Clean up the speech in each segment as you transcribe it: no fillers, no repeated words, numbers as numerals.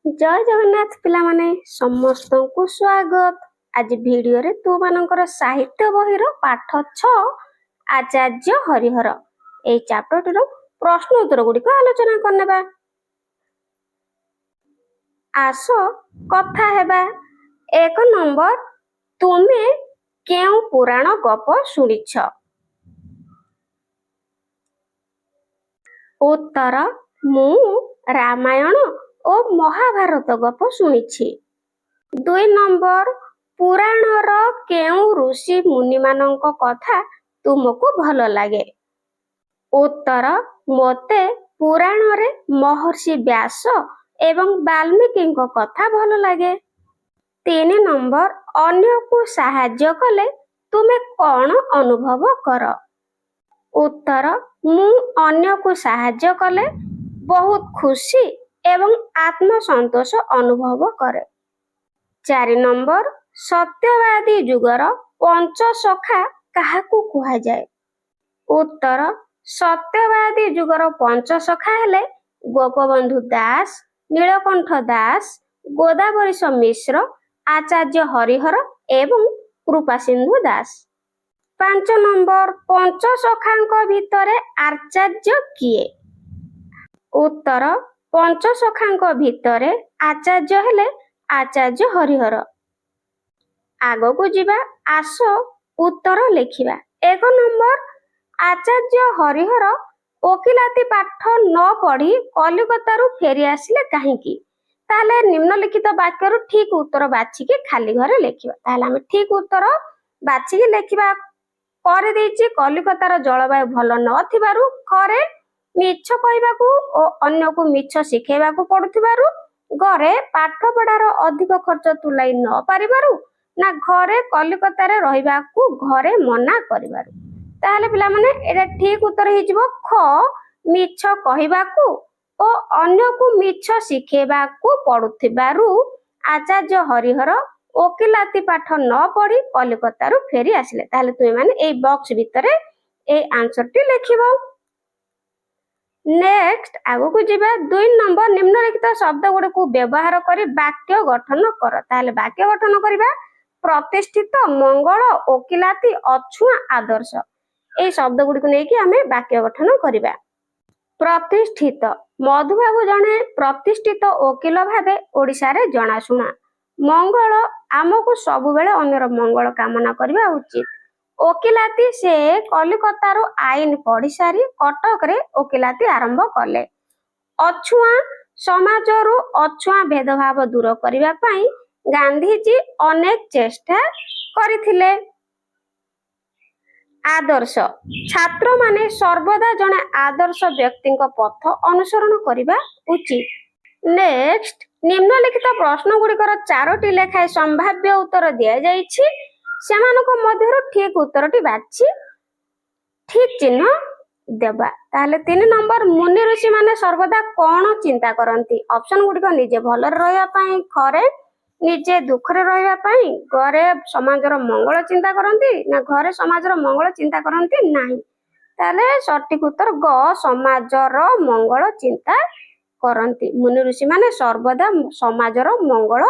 जय जगन्नाथ पिला माने समस्त को स्वागत। आज वीडियो रे तू मानकर साहित्य बहिर पाठ 6 आचार्य हरिहर ए चैप्टर रो प्रश्न उत्तर गुडी को आलोचना करनेबा। आसो कथा हेबा। एक नंबर, तुमे केउ पुराण गप सुनिछ? उत्तर, मु रामायण ओ महाभारत गप शुणिछि। 2 नंबर, पुराणर केउ ऋषि मुनि मानक कथा तुमको भल लागे? उत्तर, मोते पुराण रे महर्षि व्यास एवं वाल्मीकि कथा भल लागे। 3 नंबर, अन्य को साहाय्य कले तुमे कौन अनुभव कर? उत्तर, मु अन्य को साहाय्य कले बहुत खुशी एवं आत्मसंतोष अनुभव करे। 4 नंबर, सत्यवादी युगर पंच सखा काहाकू कुहा जाए? उत्तर, सत्यवादी युगर पंच सखा हेले गोपबंधु दास, नीलकंठ दास, गोदावरीश मिश्र, आचार्य हरिहर एवं कृपा सिंधु दास। 5 नंबर, पंच सखांक भितरे आचार्य किए? उत्तर, पंच सखांक भितरे आचार्य हेले आचार्य हरिहर। आगो को जीवा, आसो उत्तर लेखिबा। 1 नंबर, आचार्य हरिहर ओकिलाती पाठ न पढ़ी कलिकतारू फेरी आसिले काहींकी? ताले निम्नलिखित वाक्यरू ठीक उत्तर बाछिके खाली घरे लेखिबा। ताले हम ठीक उत्तर बाछिके लेखिबा करे देइछि। कलिकतार जलवायु भल न थिबारू घरे मिछ कहबाकू ओ अन्य को मिछ शिखेबाकू पडुथिबारू, घरे पाठ पढ़ार अधिक खर्च तुलाई न पारिबारू, ना घरे कलिकतारे रहिबाकू घरे मना करिबारू। ताहले पिला माने एटा ठीक उत्तर हे जिवो ख, मिछ कहिबाकू ओ अन्य को मिछ शिखेबाकू पडुथिबारू आचार्य हरिहर ओकिलाती पाठ न पढ़ी कलिकतारू फेरी आसिले। ताहले तुमे माने ए बॉक्स भितरे ए आंसर टी लेखिबो। नेक्स्ट आगो को जीवा। 2 नंबर, निम्नलिखित शब्द गुडी को व्यवहार करी वाक्य गठन कर। ताहले वाक्य गठन करिबा। प्रतिष्ठित, मंगल, ओकिलाती, अछुआ, आदर्श ए शब्द गुडी को नेकी हमें वाक्य गठन करिबा। प्रतिष्ठित, मधुबाबू जने प्रतिष्ठित वकील भावे ओडिशा रे जनाशुना। मंगल, आमको सबु बेले अन्यर मंगल कामना करिबा उचित। ओकिलाती, से कलिकतारू आईन पढ़ी सारी कटक रे ओकिलाती आरंभ कले। अछुआ, समाजरू अछुआ भेदभाव दूर करिबा पई गांधीजी अनेक चेष्टा करिथिले। आदर्श, छात्र माने सर्वदा जने आदर्श व्यक्ति पथ अनुसरण करिबा उचित। नेक्स्ट, निम्नलिखित प्रश्न गुड़िकर 4टी लेखाए संभाव्य उत्तर दिया जाइछि। सेमानको मध्यरु ठीक उत्तरटी बाछि ठीक चिन्ह देबा। ताहले 3 नंबर, मुनि ऋषि माने सर्वदा कोन चिंता करंती? ऑप्शन गुड़िक निजे भलर रहया पई, खरे निजे दुखरे रहया पई, घरे समाजर मंगल चिंता करंती, ना घरे समाजर मंगल चिंता करंती नाही। ताहले सठिक उत्तर ग, समाजर मंगल चिंता करंती। मुनि ऋषि माने सर्वदा समाजर मंगल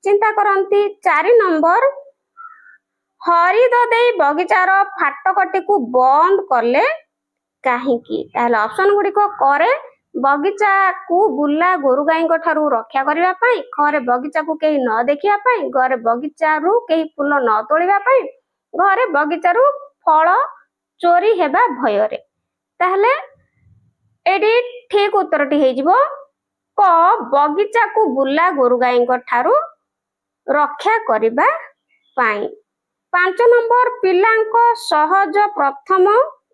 चिंता करंती। 4 नंबर, हरिददेई बगीचार फाटकटी को बंद कले काहींकी? ताहले ऑप्शन गुडी को करे बगीचा को बुला गोरु गाई ठारू रक्षा करिबा पई, घरे बगीचा को केही न देखिया पई, घरे बगीचा रु केही फूल न तोलिबा पई, घरे बगीचा रु फल चोरी हेबा भयरे। ताहले एडी ठीक उत्तरटी हे जिवो क, बगीचा को बुला गोरु गाई ठारू रक्षा करिबा पई। 5 नंबर, पिलांको सहज प्रथम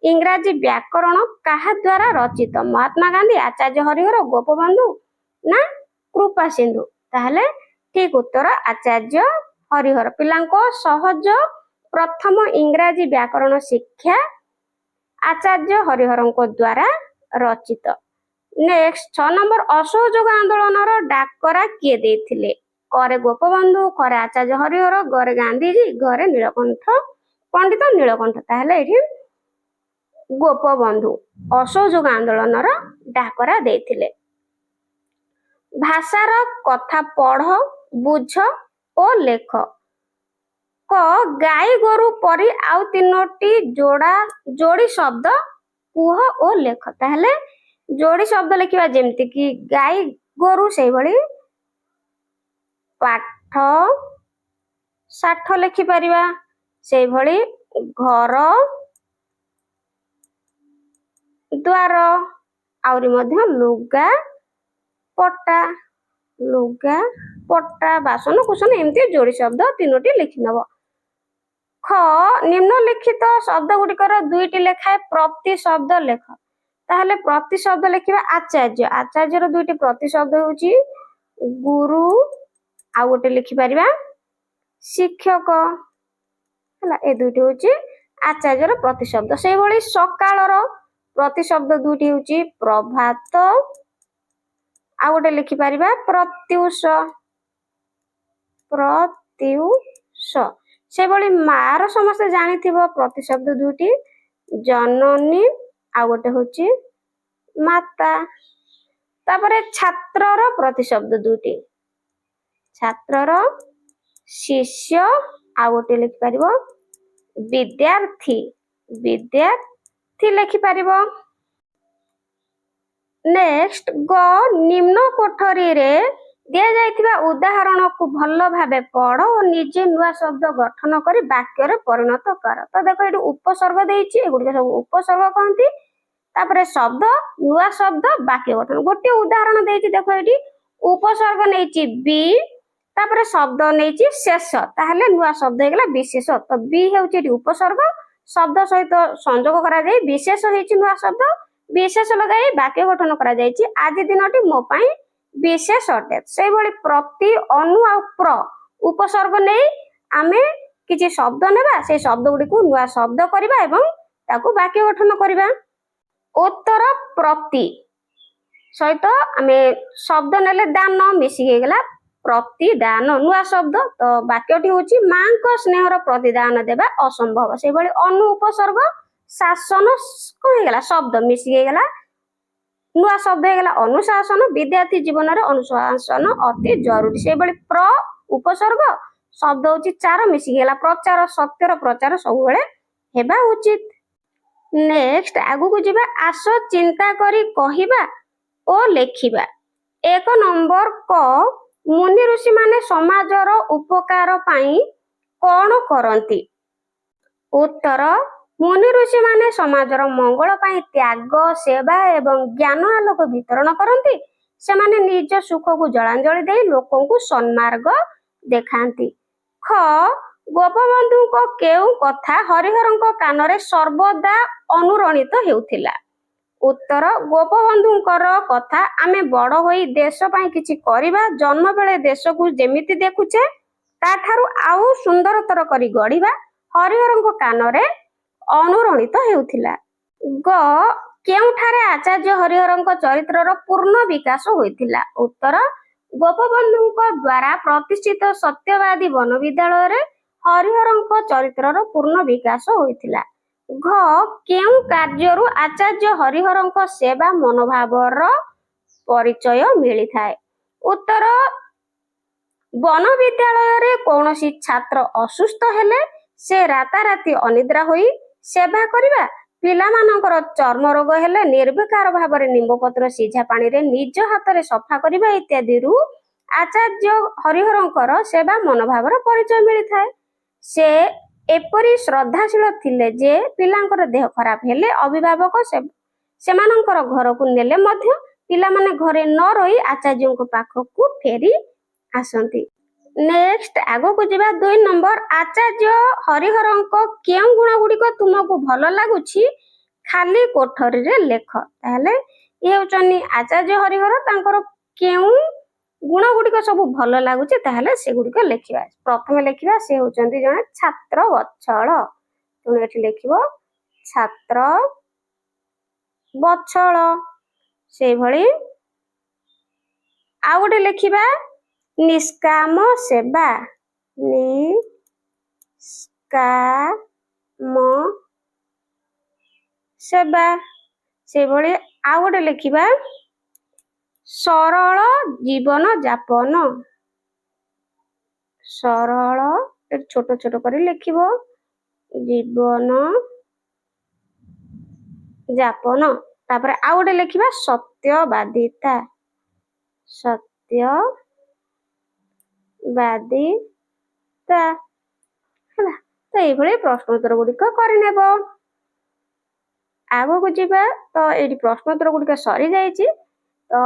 इंग्राजी व्याकरण काहा द्वारा रचित? महात्मा गांधी, आचार्य हरिहर, गोपबंधु ना कृपा सिंधु? ताहले ठीक उत्तर आचार्य हरिहर। पिलांको सहज प्रथम इंग्राजी व्याकरण शिक्षा आचार्य हरिहरଙ୍କ द्वारा रचित। नेक्स्ट 6 नंबर, असहयोग आंदोलन रो डाकरा किए देथिले? करे गोपबंधु, करे आचार्य हरिहर, घरे गांधीजी, घरे नीलकंठ पंडित नीलकंठ। ताहले एठी गोपबंधु असहयोग आंदोलन रो डाकरा देथिले। ଭାଷାର କଥା ପଢ, ବୁଝ ଓ ଲେଖ। କ ଗାଈ ଗୋରୁ ପରି ଆଉ ତିନୋଟି ଯୋଡି ଶବ୍ଦ କୁହ ଓ ଲେଖ। ତାହେଲେ ଯୋଡି ଶବ୍ଦ ଲେଖିବା ଯେମିତି କି ଗାଈ ଗୋରୁ, ସେଇଭଳି ପାଠ ଷାଠ ଲେଖିପାରିବା, ସେଇଭଳି ଘର ଦ୍ୱାର, ଆହୁରି ମଧ୍ୟ ଲୁଗା ପଟା, ବାସନ କୁସନ, ଏମିତି ଯୋଡି ଶବ୍ଦ ତିନୋଟି ଲେଖିନବ। ଖ ନିମ୍ନଲିଖିତ ଶବ୍ଦ ଗୁଡିକର ଦୁଇଟି ଲେଖାଏ ପ୍ରତି ଶବ୍ଦ ଲେଖ। ତାହେଲେ ପ୍ରତି ଶବ୍ଦ ଲେଖିବା ଆଚାର୍ଯ୍ୟ। ଆଚାର୍ଯ୍ୟର ଦୁଇଟି ପ୍ରତି ଶବ୍ଦ ହେଉଛି ଗୁରୁ, ଆଉ ଗୋଟେ ଲେଖିପାରିବା ଶିକ୍ଷକ। ହେଲା, ଏ ଦୁଇଟି ହେଉଛି ଆଚାର୍ଯ୍ୟର ପ୍ରତି ଶବ୍ଦ। ସେଇଭଳି ସକାଳର ପ୍ରତି ଶବ୍ଦ ଦୁଇଟି ହେଉଛି ପ୍ରଭାତ, ଆଉ ଗୋଟେ ଲେଖିପାରିବା ପ୍ରତ୍ୟୁଷ। ସେଭଳି ମାର ସମସ୍ତେ ଜାଣିଥିବ ପ୍ରତି ଶବ୍ଦ ଦୁଇଟି ଜନନୀ, ଆଉ ଗୋଟେ ହଉଛି ମାତା। ତାପରେ ଛାତ୍ରର ପ୍ରତି ଶବ୍ଦ ଦୁଇଟି, ଛାତ୍ରର ଶିଷ୍ୟ, ଆଉ ଗୋଟେ ଲେଖିପାରିବ ବିଦ୍ୟାର୍ଥୀ ଲେଖିପାରିବ। ନେକ୍ସଟ ଗ ନିମ୍ନ କୋଠରୀରେ ଦିଆଯାଇଥିବା ଉଦାହରଣକୁ ଭଲ ଭାବେ ପଢ ଓ ନିଜେ ନୂଆ ଶବ୍ଦ ଗଠନ କରି ବାକ୍ୟରେ ପରିଣତ କର। ତ ଦେଖ ଏଠି ଉପସର୍ଗ ଦେଇଛି, ଏଗୁଡିକ ସବୁ ଉପସର୍ଗ କହନ୍ତି। ତାପରେ ଶବ୍ଦ, ନୂଆ ଶବ୍ଦ, ବାକ୍ୟ ଗଠନ। ଗୋଟିଏ ଉଦାହରଣ ଦେଇଛି, ଦେଖ ଏଠି ଉପସର୍ଗ ନେଇଛି ବି, ତାପରେ ଶବ୍ଦ ନେଇଛି ଶେଷ, ତାହେଲେ ନୂଆ ଶବ୍ଦ ହେଇଗଲା ବିଶେଷ। ତ ବି ହେଉଛି ଏଠି ଉପସର୍ଗ, ଶବ୍ଦ ସହିତ ସଂଯୋଗ କରାଯାଇ ବିଶେଷ ହେଇଛି ନୂଆ ଶବ୍ଦ, ବିଶେଷ ଲଗାଇ ବାକ୍ୟ ଗଠନ କରାଯାଇଛି ଆଜି ଦିନଟି ମୋ ପାଇଁ ବିଶେଷ ଅଟେ। ସେଇଭଳି ପ୍ରତି, ଅନୁ ଆଉ ପ୍ର ଉପସର୍ଗ ନେଇ ଆମେ କିଛି ଶବ୍ଦ ନେବା, ସେଇ ଶବ୍ଦ ଗୁଡିକୁ ନୂଆ ଶବ୍ଦ କରିବା ଏବଂ ତାକୁ ବାକ୍ୟ ଗଠନ କରିବା। ଉତ୍ତର ପ୍ରତି ସହିତ ଆମେ ଶବ୍ଦ ନେଲେ ଦାନ ମିଶିକି ହେଇଗଲା ପ୍ରତିଦାନ, ନୂଆ ଶବ୍ଦ। ତ ବାକ୍ୟଟି ହଉଛି ମାଙ୍କ ସ୍ନେହର ପ୍ରତିଦାନ ଦେବା ଅସମ୍ଭବ। ସେଇଭଳି ଅନୁ ଉପସର୍ଗ, ଶାସନ କଣ ହେଇଗଲା ଶବ୍ଦ ମିଶିକି ହେଇଗଲା ନୂଆ ଶବ୍ଦ ହେଇଗଲା ଅନୁଶାସନ, ବିଦ୍ୟାର୍ଥୀ ଜୀବନରେ ଅନୁଶାସନ ଅତି ଜରୁରୀ। ସେଇଭଳି ପ୍ର ଉପସର୍ଗ, ଶବ୍ଦ ହଉଛି ଚାର ମିଶିକି ହେଲା ପ୍ରଚାର, ସତ୍ୟର ପ୍ରଚାର ସବୁବେଳେ ହେବା ଉଚିତ। ନେକ୍ସଟ ଆଗକୁ ଯିବା, ଆସ ଚିନ୍ତା କରି କହିବା ଓ ଲେଖିବା। 1 ନମ୍ବର କ ମୁନି ଋଷି ମାନେ ସମାଜର ଉପକାର ପାଇଁ କଣ କରନ୍ତି? ଉତ୍ତର ମୁନି ଋଷି ମାନେ ସମାଜର ମଙ୍ଗଳ ପାଇଁ ତ୍ୟାଗ, ସେବା ଏବଂ ଜ୍ଞାନ ଆଲୋକ ବିତରଣ କରନ୍ତି। ସେମାନେ ନିଜ ସୁଖକୁ ଜଳାଞ୍ଜଳି ଦେଇ ଲୋକଙ୍କୁ ସନ୍ମାର୍ଗ ଦେଖାନ୍ତି। ଖ ଗୋପବନ୍ଧୁଙ୍କ କେଉଁ କଥା ହରିହରଙ୍କ କାନରେ ସର୍ବଦା ଅନୁରଣିତ ହେଉଥିଲା? ଉତ୍ତର ଗୋପବନ୍ଧୁଙ୍କର କଥା, ଆମେ ବଡ ହୋଇ ଦେଶ ପାଇଁ କିଛି କରିବା, ଜନ୍ମ ବେଳେ ଦେଶକୁ ଯେମିତି ଦେଖୁଛେ ତାଠାରୁ ଆଉ ସୁନ୍ଦରତର କରି ଗଢିବା, ହରିହରଙ୍କ କାନରେ ଅନୁରଣିତ ହେଉଥିଲା। ଗ କେଉଁଠାରେ ଆଚାର୍ଯ୍ୟ ହରିହରଙ୍କ ଚରିତ୍ରର ପୂର୍ଣ୍ଣ ବିକାଶ ହୋଇଥିଲା? ଉତ୍ତର ଗୋପବନ୍ଧୁଙ୍କ ଦ୍ୱାରା ପ୍ରତିଷ୍ଠିତ ସତ୍ୟବାଦୀ ବନବିଦ୍ୟାଳୟରେ ହରିହରଙ୍କ ଚରିତ୍ରର ପୂର୍ଣ୍ଣ ବିକାଶ ହୋଇଥିଲା। ଘ କେଉଁ କାର୍ଯ୍ୟରୁ ଆଚାର୍ଯ୍ୟ ହରିହରଙ୍କ ସେବା ମନୋଭାବର ପରିଚୟ ମିଳିଥାଏ? ଉତ୍ତର ବନବିଦ୍ୟାଳୟରେ କୌଣସି ଛାତ୍ର ଅସୁସ୍ଥ ହେଲେ ସେ ରାତାରାତି ଅନିଦ୍ରା ହୋଇ ସେବା କରିବା, ପିଲାମାନଙ୍କର ଚର୍ମ ରୋଗ ହେଲେ ନିର୍ବିକାର ଭାବରେ ନିମ୍ବପତ୍ର ସିଝା ପାଣିରେ ନିଜ ହାତରେ ସଫା କରିବା ଇତ୍ୟାଦିରୁ ଆଚାର୍ଯ୍ୟ ହରିହରଙ୍କର ସେବା ମନୋଭାବର ପରିଚୟ ମିଳିଥାଏ। ସେ ଏପରି ଶ୍ରଦ୍ଧାଶୀଳ ଥିଲେ ଯେ ପିଲାଙ୍କର ଦେହ ଖରାପ ହେଲେ ଅଭିଭାବକ ସେମାନଙ୍କର ଘରକୁ ନେଲେ ମଧ୍ୟ ପିଲାମାନେ ଘରେ ନ ରହି ଆଚାର୍ଯ୍ୟଙ୍କ ପାଖକୁ ଫେରି ଆସନ୍ତି। ନେକ୍ସଟ ଆଗକୁ ଯିବା, 2 ନମ୍ବର ଆଚାର୍ଯ୍ୟ ହରିହରଙ୍କ କେଉଁ ଗୁଣ ଗୁଡିକ ତୁମକୁ ଭଲ ଲାଗୁଛି ଖାଲି କୋଠରୀରେ ଲେଖ। ତାହେଲେ ଇଏ ହେଉଛନ୍ତି ଆଚାର୍ଯ୍ୟ ହରିହର, ତାଙ୍କର କେଉଁ ଗୁଣ ଗୁଡିକ ସବୁ ଭଲ ଲାଗୁଛି ତାହେଲେ ସେଗୁଡିକ ଲେଖିବା। ପ୍ରଥମେ ଲେଖିବା ସେ ହେଉଛନ୍ତି ଜଣେ ଛାତ୍ର ବତ୍ସଳ। ତେଣୁ ଏଠି ଲେଖିବ ଛାତ୍ର ବତ୍ସଳ। ସେଇଭଳି ଆଉ ଗୋଟେ ଲେଖିବା ନିଷ୍କାମ ସେବା, ନିଷ୍କାମ ସେବା। ସେଇଭଳି ଆଉ ଗୋଟେ ଲେଖିବା ସରଳ ଜୀବନ ଯାପନ। ସରଳ ଏଠି ଛୋଟ ଛୋଟ କରି ଲେଖିବ ଜୀବନ ଯାପନ। ତାପରେ ଆଉ ଗୋଟେ ଲେଖିବା ସତ୍ୟବାଦିତା। ସତ୍ୟବାଦିତା ହେଲା। ତ ଏଇଭଳି ପ୍ରଶ୍ନୋତ୍ତର ଗୁଡ଼ିକ କରିନେବ। ଆଗକୁ ଯିବା। ତ ଏଇଠି ପ୍ରଶ୍ନୋତ୍ତର ଗୁଡ଼ିକ ସରିଯାଇଛି। ତ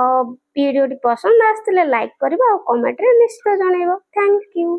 ଭିଡ଼ିଓଟି ପସନ୍ଦ ଆସିଥିଲେ ଲାଇକ୍ କରିବ ଆଉ କମେଣ୍ଟରେ ନିଶ୍ଚିତ ଜଣାଇବ। Thank you.